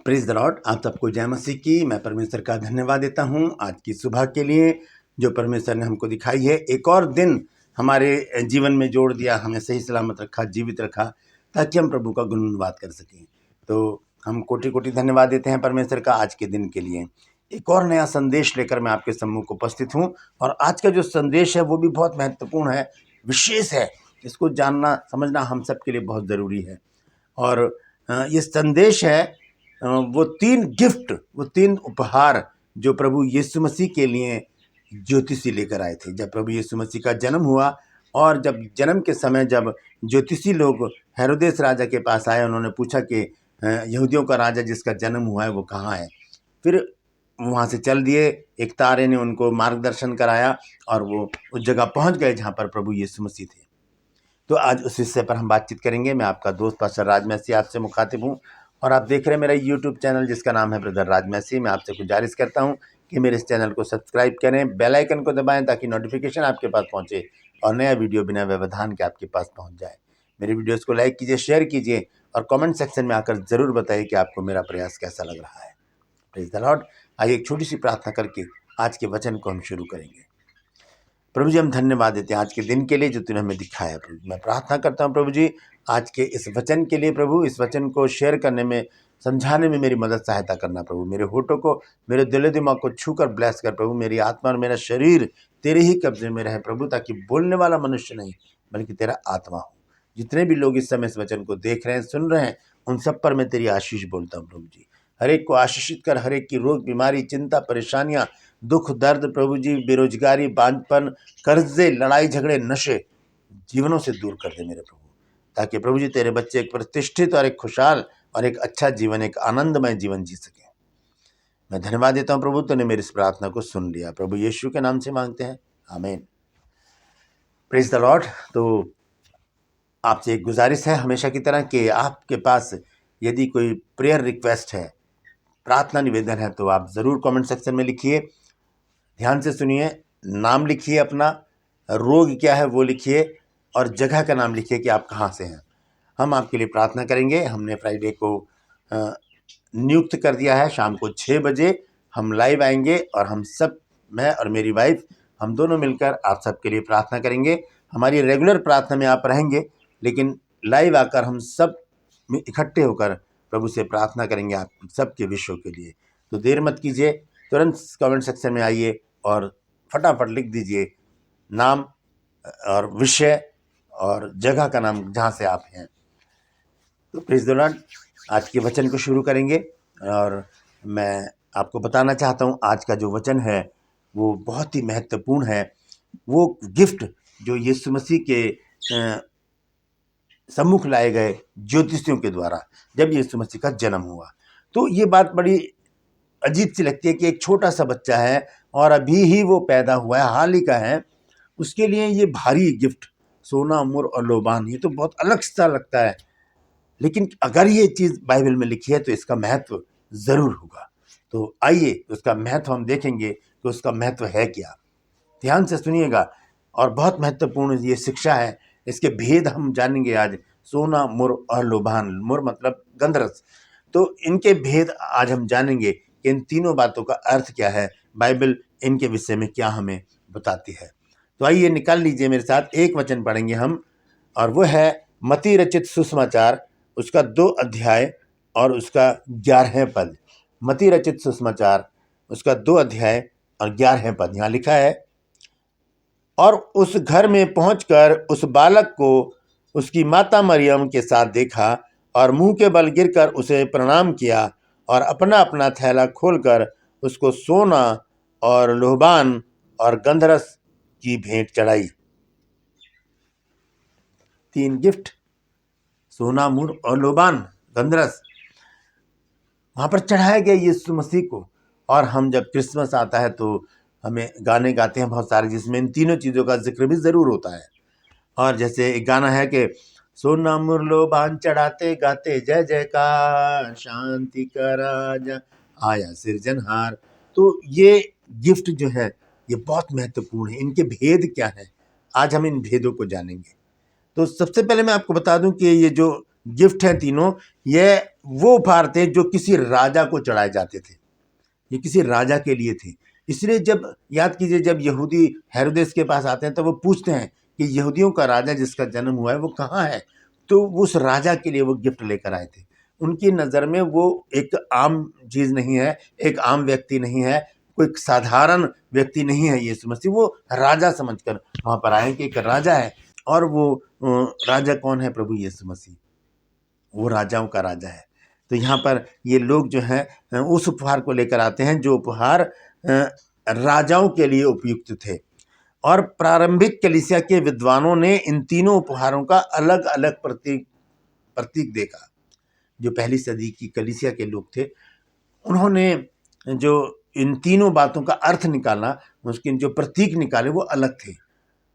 Praise the Lord. आप सबको जय मसीह की। मैं परमेश्वर का धन्यवाद देता हूं आज की सुबह के लिए जो परमेश्वर ने हमको दिखाई है। एक और दिन हमारे जीवन में जोड़ दिया, हमें सही सलामत रखा, जीवित रखा, ताकि हम प्रभु का गुणगान कर सकें। तो हम कोटि कोटि धन्यवाद देते हैं परमेश्वर का आज के दिन के लिए। एक और नया संदेश लेकर मैं आपके सम्मुख उपस्थित हूँ, और आज का जो संदेश है वो भी बहुत महत्वपूर्ण है, विशेष है। इसको जानना समझना हम सब के लिए बहुत ज़रूरी है। और ये संदेश है वो 3 गिफ्ट, वो 3 उपहार जो प्रभु यीशु मसीह के लिए ज्योतिषी लेकर आए थे। जब प्रभु यीशु मसीह का जन्म हुआ, और जब जन्म के समय जब ज्योतिषी लोग हेरोदेस राजा के पास आए, उन्होंने पूछा कि यहूदियों का राजा जिसका जन्म हुआ है वो कहाँ है। फिर वहाँ से चल दिए, एक तारे ने उनको मार्गदर्शन कराया और वो उस जगह पहुँच गए जहाँ पर प्रभु यीशु मसीह थे। तो आज उस विषय पर हम बातचीत करेंगे। मैं आपका दोस्त पास्टर राज मैसी आपसे मुखातिब हूँ, और आप देख रहे हैं मेरा यूट्यूब चैनल जिसका नाम है ब्रदर राज मैसी। मैं आपसे गुजारिश करता हूँ कि मेरे इस चैनल को सब्सक्राइब करें, बेल आइकन को दबाएं ताकि नोटिफिकेशन आपके पास पहुँचे और नया वीडियो बिना व्यवधान के आपके पास पहुँच जाए। मेरे वीडियोज़ को लाइक कीजिए, शेयर कीजिए, और कमेंट सेक्शन में आकर ज़रूर बताइए कि आपको मेरा प्रयास कैसा लग रहा है। Praise the Lord. आइए एक छोटी सी प्रार्थना करके आज के वचन को हम शुरू करेंगे। प्रभु जी, हम धन्यवाद देते हैं आज के दिन के लिए जो तूने हमें दिखाया। प्रभु मैं प्रार्थना करता हूँ प्रभु जी आज के इस वचन के लिए। प्रभु इस वचन को शेयर करने में, समझाने में मेरी मदद सहायता करना। प्रभु मेरे होठों को, मेरे दिल दिमाग को छूकर ब्लेस कर। प्रभु मेरी आत्मा और मेरा शरीर तेरे ही कब्जे में रहे प्रभु, ताकि बोलने वाला मनुष्य नहीं बल्कि तेरा आत्मा हो। जितने भी लोग इस समय इस वचन को देख रहे हैं, सुन रहे हैं, उन सब पर मैं तेरी आशीष बोलता हूँ प्रभु जी। हर एक को आशीषित कर, हर एक की रोग, बीमारी, चिंता, परेशानियां, दुख, दर्द प्रभु जी, बेरोजगारी, बांझपन, कर्जे, लड़ाई झगड़े, नशे जीवनों से दूर कर दे मेरे प्रभु, ताकि प्रभु जी तेरे बच्चे एक प्रतिष्ठित और एक खुशहाल और एक अच्छा जीवन, एक आनंदमय जीवन जी सके। मैं धन्यवाद देता हूँ प्रभु, तूने मेरी इस प्रार्थना को सुन लिया। प्रभु यीशु के नाम से मांगते हैं, आमीन। Praise the Lord. तो आपसे एक गुजारिश है हमेशा की तरह कि आपके पास यदि कोई प्रेयर रिक्वेस्ट है, प्रार्थना निवेदन है, तो आप ज़रूर कमेंट सेक्शन में लिखिए। ध्यान से सुनिए, नाम लिखिए, अपना रोग क्या है वो लिखिए, और जगह का नाम लिखिए कि आप कहाँ से हैं। हम आपके लिए प्रार्थना करेंगे। हमने फ्राइडे को नियुक्त कर दिया है, शाम को 6 बजे हम लाइव आएंगे, और हम सब, मैं और मेरी वाइफ, हम दोनों मिलकर आप सबके लिए प्रार्थना करेंगे। हमारी रेगुलर प्रार्थना में आप रहेंगे, लेकिन लाइव आकर हम सब इकट्ठे होकर प्रभु से प्रार्थना करेंगे आप सबके विषयों के लिए। तो देर मत कीजिए, तुरंत कमेंट सेक्शन में आइए और फटाफट लिख दीजिए नाम और विषय और जगह का नाम जहाँ से आप हैं। तो प्रेज़ द लॉर्ड, आज के वचन को शुरू करेंगे, और मैं आपको बताना चाहता हूँ आज का जो वचन है वो बहुत ही महत्वपूर्ण है। वो गिफ्ट जो यीशु मसीह के सम्मुख लाए गए ज्योतिषियों के द्वारा जब यीशु मसीह का जन्म हुआ। तो ये बात बड़ी अजीब सी लगती है कि एक छोटा सा बच्चा है और अभी ही वो पैदा हुआ है, हाल ही का है, उसके लिए ये भारी गिफ्ट, सोना, मुर और लोबान, ये तो बहुत अलग सा लगता है। लेकिन अगर ये चीज़ बाइबल में लिखी है तो इसका महत्व ज़रूर होगा। तो आइए उसका महत्व हम देखेंगे कि उसका महत्व है क्या। ध्यान से सुनिएगा, और बहुत महत्वपूर्ण ये शिक्षा है। इसके भेद हम जानेंगे आज। सोना, मुर और लोबान, मुर मतलब गंधरस, तो इनके भेद आज हम जानेंगे कि इन तीनों बातों का अर्थ क्या है, बाइबल इनके विषय में क्या हमें बताती है। तो आइए निकाल लीजिए मेरे साथ, एक वचन पढ़ेंगे हम, और वो है मत्ती रचित सुसमाचार, उसका 2 अध्याय और उसका 11वें पद। मत्ती रचित सुसमाचार, उसका 2 अध्याय और 11वें पद। यहाँ लिखा है, और उस घर में पहुंचकर उस बालक को उसकी माता मरियम के साथ देखा, और मुंह के बल गिरकर उसे प्रणाम किया, और अपना अपना थैला खोलकर उसको सोना और लोबान और गंधरस की भेंट चढ़ाई। 3 गिफ्ट, सोना, मुर और लोबान, गंधरस, वहाँ पर चढ़ाया गया यीशु मसीह को। और हम जब क्रिसमस आता है तो हमें गाने गाते हैं बहुत सारे, जिसमें इन तीनों चीज़ों का जिक्र भी ज़रूर होता है। और जैसे एक गाना है कि सोना मुर लोबान चढ़ाते गाते जय जयकार, शांति का राजा आया सिरजनहार। तो ये गिफ्ट जो है ये बहुत महत्वपूर्ण है। इनके भेद क्या है, आज हम इन भेदों को जानेंगे। तो सबसे पहले मैं आपको बता दूं कि ये जो गिफ्ट हैं तीनों, ये वो उपहार थे जो किसी राजा को चढ़ाए जाते थे, ये किसी राजा के लिए थे। इसलिए जब याद कीजिए, जब यहूदी हेरोदेस के पास आते हैं तो वो पूछते हैं कि यहूदियों का राजा जिसका जन्म हुआ है वो कहाँ है। तो उस राजा के लिए वो गिफ्ट लेकर आए थे। उनकी नज़र में वो एक आम चीज़ नहीं है, एक आम व्यक्ति नहीं है, कोई साधारण व्यक्ति नहीं है यीशु मसीह। वो राजा समझकर वहाँ पर आए कि एक राजा है, और वो राजा कौन है? प्रभु यीशु मसीह, वो राजाओं का राजा है। तो यहाँ पर ये लोग जो हैं उस उपहार को लेकर आते हैं जो उपहार राजाओं के लिए उपयुक्त थे। और प्रारंभिक कलीसिया के विद्वानों ने इन तीनों उपहारों का अलग अलग प्रतीक देखा। जो पहली सदी की कलीसिया के लोग थे, उन्होंने जो इन तीनों बातों का अर्थ निकाला, उसके जो प्रतीक निकाले वो अलग थे,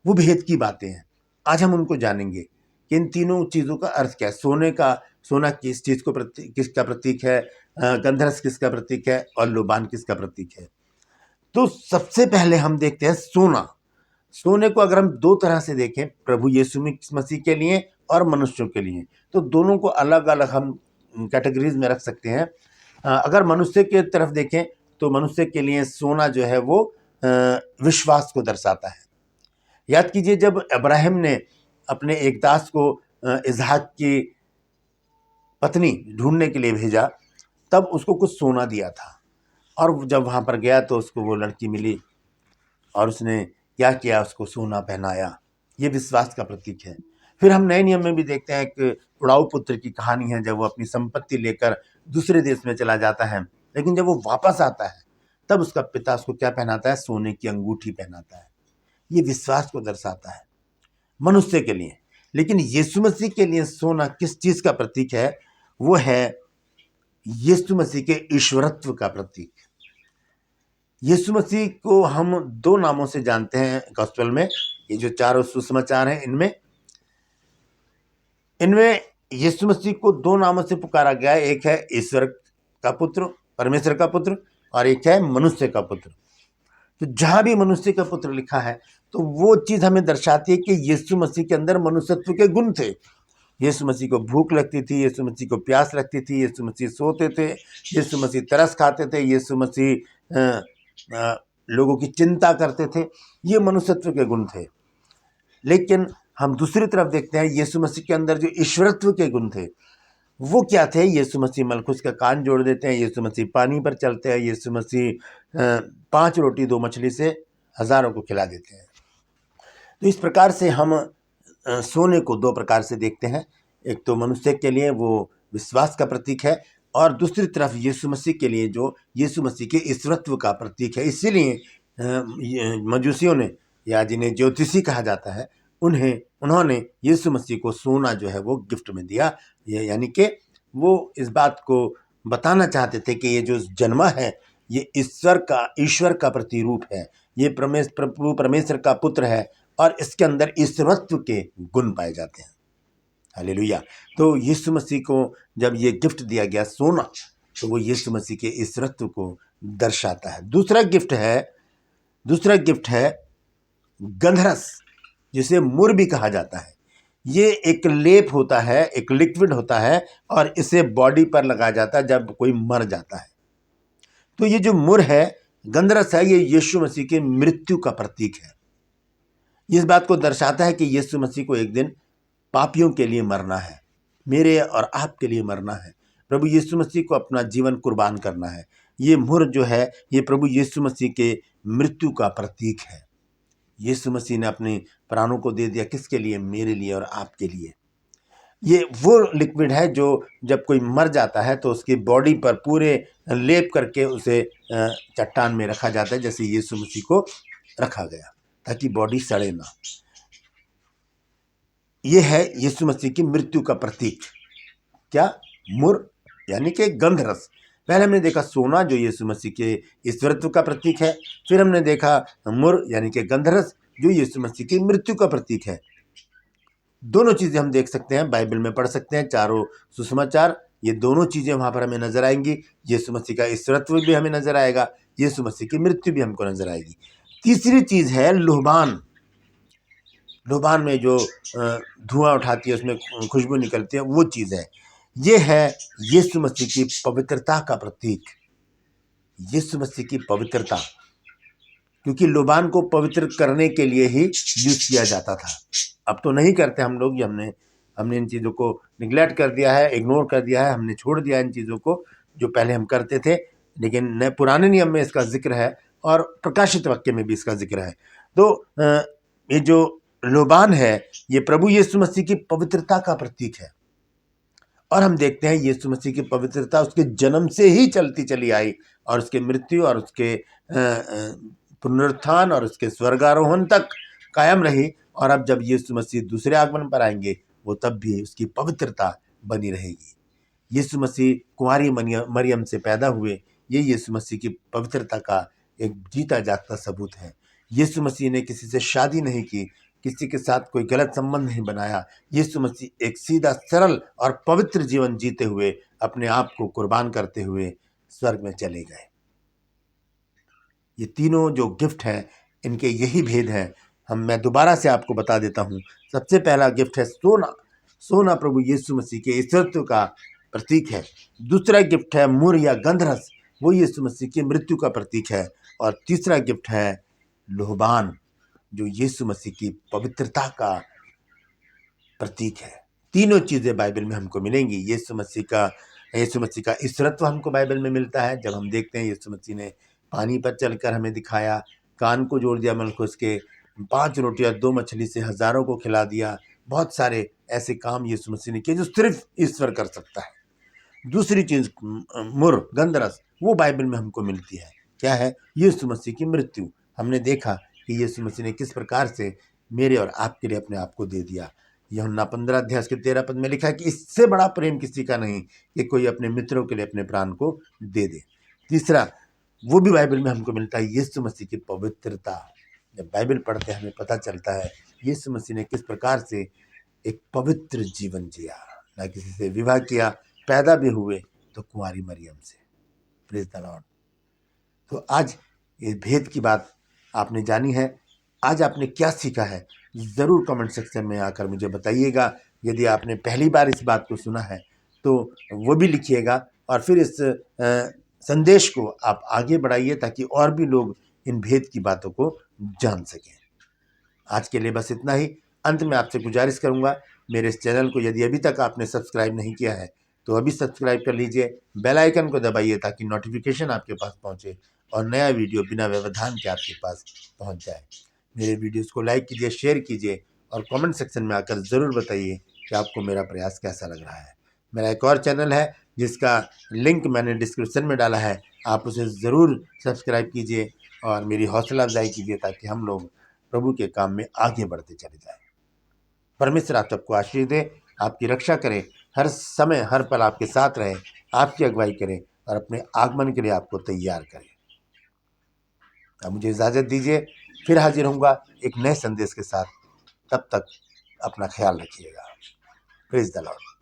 वो भेद की बातें हैं। आज हम उनको जानेंगे कि इन तीनों चीज़ों का अर्थ क्या है। सोना किस चीज़ को किसका प्रतीक है, गंधरस किसका प्रतीक है, और लोबान किसका प्रतीक है। तो सबसे पहले हम देखते हैं सोना। सोने को अगर हम दो तरह से देखें, प्रभु यीशु मसीह के लिए और मनुष्यों के लिए, तो दोनों को अलग अलग हम कैटेगरीज में रख सकते हैं। अगर मनुष्य के तरफ देखें तो मनुष्य के लिए सोना जो है वो विश्वास को दर्शाता है। याद कीजिए, जब अब्राहम ने अपने एक दास को इसहाक की पत्नी ढूंढने के लिए भेजा, तब उसको कुछ सोना दिया था। और जब वहाँ पर गया तो उसको वो लड़की मिली, और उसने क्या किया? उसको सोना पहनाया। ये विश्वास का प्रतीक है। फिर हम नए नियम में भी देखते हैं, एक उड़ाऊ पुत्र की कहानी है, जब वो अपनी संपत्ति लेकर दूसरे देश में चला जाता है, लेकिन जब वो वापस आता है तब उसका पिता उसको क्या पहनाता है? सोने की अंगूठी पहनाता है। ये विश्वास को दर्शाता है मनुष्य के लिए। लेकिन यीशु मसीह के लिए सोना किस चीज का प्रतीक है? वो है यीशु मसीह के ईश्वरत्व का प्रतीक। यीशु मसीह को हम दो नामों से जानते हैं गॉस्पेल में। ये जो चारों सुसमाचार हैं, इनमें यीशु मसीह को दो नामों से पुकारा गया है। एक है ईश्वर का पुत्र, परमेश्वर का पुत्र, और एक है मनुष्य का पुत्र। तो जहां भी मनुष्य का पुत्र लिखा है तो वो चीज हमें दर्शाती है कि यीशु मसीह के अंदर मनुष्यत्व के गुण थे। यीशु मसीह को भूख लगती थी, यीशु मसीह को प्यास लगती थी, यीशु मसीह सोते थे, यीशु मसीह तरस खाते थे, यीशु मसीह लोगों की चिंता करते थे। ये मनुष्यत्व के गुण थे। लेकिन हम दूसरी तरफ देखते हैं, यीशु मसीह के अंदर जो ईश्वरत्व के गुण थे वो क्या थे? यीशु मसीह मलखुस का कान जोड़ देते हैं, यीशु मसीह पानी पर चलते हैं, यीशु मसीह 5 रोटी 2 मछली से हजारों को खिला देते हैं। तो इस प्रकार से हम सोने को दो प्रकार से देखते हैं। एक तो मनुष्य के लिए वो विश्वास का प्रतीक है, और दूसरी तरफ यीशु मसीह के लिए जो यीशु मसीह के ईश्वरत्व का प्रतीक है। इसीलिए मजूसियों ने, या जिन्हें ज्योतिषी कहा जाता है, उन्होंने यीशु मसीह को सोना जो है वो गिफ्ट में दिया। यानी कि वो इस बात को बताना चाहते थे कि ये जो जन्मा है ये ईश्वर का प्रतिरूप है, ये प्रभु परमेश्वर का पुत्र है, और इसके अंदर ईश्वरत्व के गुण पाए जाते हैं। हालेलुया। तो यीशु मसीह को जब ये गिफ्ट दिया गया सोना, तो वो यीशु मसीह के ईश्वरत्व को दर्शाता है। दूसरा गिफ्ट है गंधरस, जिसे मुर भी कहा जाता है। ये एक लेप होता है, एक लिक्विड होता है, और इसे बॉडी पर लगाया जाता है जब कोई मर जाता है। तो ये जो मुर है, गंधरस है, ये यीशु मसीह की मृत्यु का प्रतीक है। इस बात को दर्शाता है कि यीशु मसीह को एक दिन पापियों के लिए मरना है, मेरे और आपके लिए मरना है। प्रभु यीशु मसीह को अपना जीवन कुर्बान करना है। ये मुर जो है, ये प्रभु यीशु मसीह के मृत्यु का प्रतीक है। यीशु मसीह ने अपने प्राणों को दे दिया, किसके लिए? मेरे लिए और आपके लिए। ये वो लिक्विड है जो जब कोई मर जाता है तो उसकी बॉडी पर पूरे लेप करके उसे चट्टान में रखा जाता है, जैसे यीशु मसीह को रखा गया, ताकि बॉडी सड़े ना। ये है यीशु मसीह की मृत्यु का प्रतीक। क्या? मुर, यानी कि गंधरस। पहले हमने देखा सोना, जो यीशु मसीह के ईश्वरत्व का प्रतीक है। फिर हमने देखा मुर, यानी कि गंधरस, जो यीशु मसीह की मृत्यु का प्रतीक है। दोनों चीजें हम देख सकते हैं, बाइबल में पढ़ सकते हैं, चारों सुसमाचार, ये दोनों चीजें वहां पर हमें नजर आएंगी। यीशु मसीह का ईश्वरत्व भी हमें नजर आएगा, यीशु मसीह की मृत्यु भी हमको नजर आएगी। तीसरी चीज है लोबान। लोबान में जो धुआं उठाती है, उसमें खुशबू निकलती है, वो चीज़ है। ये है यीशु मसीह की पवित्रता का प्रतीक, यीशु मसीह की पवित्रता। क्योंकि लोबान को पवित्र करने के लिए ही यूज किया जाता था। अब तो नहीं करते हम लोग, ये हमने इन चीज़ों को निगलेक्ट कर दिया है, इग्नोर कर दिया है, हमने छोड़ दिया इन चीज़ों को जो पहले हम करते थे। लेकिन नए पुराने नियम में इसका जिक्र है और प्रकाशित वाक्य में भी इसका जिक्र है। तो ये जो लोबान है, ये प्रभु यीशु मसीह की पवित्रता का प्रतीक है। और हम देखते हैं यीशु मसीह की पवित्रता उसके जन्म से ही चलती चली आई और उसके मृत्यु और उसके पुनरुत्थान और उसके स्वर्गारोहण तक कायम रही। और अब जब यीशु मसीह दूसरे आगमन पर आएंगे, वो तब भी उसकी पवित्रता बनी रहेगी। यीशु मसीह कुंवारी मरियम से पैदा हुए, ये यीशु मसीह की पवित्रता का एक जीता जागता सबूत है। यीशु मसीह ने किसी से शादी नहीं की, किसी के साथ कोई गलत संबंध नहीं बनाया। यीशु मसीह एक सीधा, सरल और पवित्र जीवन जीते हुए अपने आप को कुर्बान करते हुए स्वर्ग में चले गए। ये तीनों जो गिफ्ट हैं, इनके यही भेद हैं। मैं दोबारा से आपको बता देता हूँ। सबसे पहला गिफ्ट है सोना। सोना प्रभु यीशु मसीह के ईश्वरत्व का प्रतीक है। दूसरा गिफ्ट है मुर या गंधरस, वो यीशु मसीह की मृत्यु का प्रतीक है। और तीसरा गिफ्ट है लोहबान, जो यीशु मसीह की पवित्रता का प्रतीक है। तीनों चीज़ें बाइबल में हमको मिलेंगी। यीशु मसीह का ईश्वरत्व हमको बाइबल में मिलता है। जब हम देखते हैं यीशु मसीह ने पानी पर चलकर हमें दिखाया, कान को जोड़ दिया मलखुस के, 5 रोटियां 2 मछली से हजारों को खिला दिया। बहुत सारे ऐसे काम यीशु मसीह ने किए जो सिर्फ ईश्वर कर सकता है। दूसरी चीज मुर गंधरस, वो बाइबल में हमको मिलती है। क्या है? यीशु मसीह की मृत्यु। हमने देखा कि यीशु मसीह ने किस प्रकार से मेरे और आपके लिए अपने आप को दे दिया। यूहन्ना 15 अध्याय के 13 पद में लिखा है कि इससे बड़ा प्रेम किसी का नहीं कि कोई अपने मित्रों के लिए अपने प्राण को दे दे। तीसरा, वो भी बाइबल में हमको मिलता है, यीशु मसीह की पवित्रता। जब बाइबल पढ़ते हैं हमें पता चलता है यीशु मसीह ने किस प्रकार से एक पवित्र जीवन जिया, ना किसी से विवाह किया, पैदा भी हुए तो कुंवारी मरियम से। Praise the Lord. तो आज ये भेद की बात आपने जानी है। आज आपने क्या सीखा है, ज़रूर कमेंट सेक्शन में आकर मुझे बताइएगा। यदि आपने पहली बार इस बात को सुना है तो वो भी लिखिएगा, और फिर इस संदेश को आप आगे बढ़ाइए ताकि और भी लोग इन भेद की बातों को जान सकें। आज के लिए बस इतना ही। अंत में आपसे गुजारिश करूंगा, मेरे इस चैनल को यदि अभी तक आपने सब्सक्राइब नहीं किया है तो अभी सब्सक्राइब कर लीजिए, बेल आइकन को दबाइए ताकि नोटिफिकेशन आपके पास पहुंचे और नया वीडियो बिना व्यवधान के आपके पास पहुंच जाए। मेरे वीडियोस को लाइक कीजिए, शेयर कीजिए और कमेंट सेक्शन में आकर ज़रूर बताइए कि आपको मेरा प्रयास कैसा लग रहा है। मेरा एक और चैनल है जिसका लिंक मैंने डिस्क्रिप्शन में डाला है, आप उसे ज़रूर सब्सक्राइब कीजिए और मेरी हौसला अफजाई कीजिए ताकि हम लोग प्रभु के काम में आगे बढ़ते चले जाएं। परमेश्वर आप सबको आशीष दे, आपकी रक्षा करे, हर समय हर पल आपके साथ रहे, आपकी अगुवाई करे और अपने आगमन के लिए आपको तैयार करे। अब मुझे इजाज़त दीजिए, फिर हाजिर होऊंगा एक नए संदेश के साथ। तब तक अपना ख्याल रखिएगा। Praise the Lord.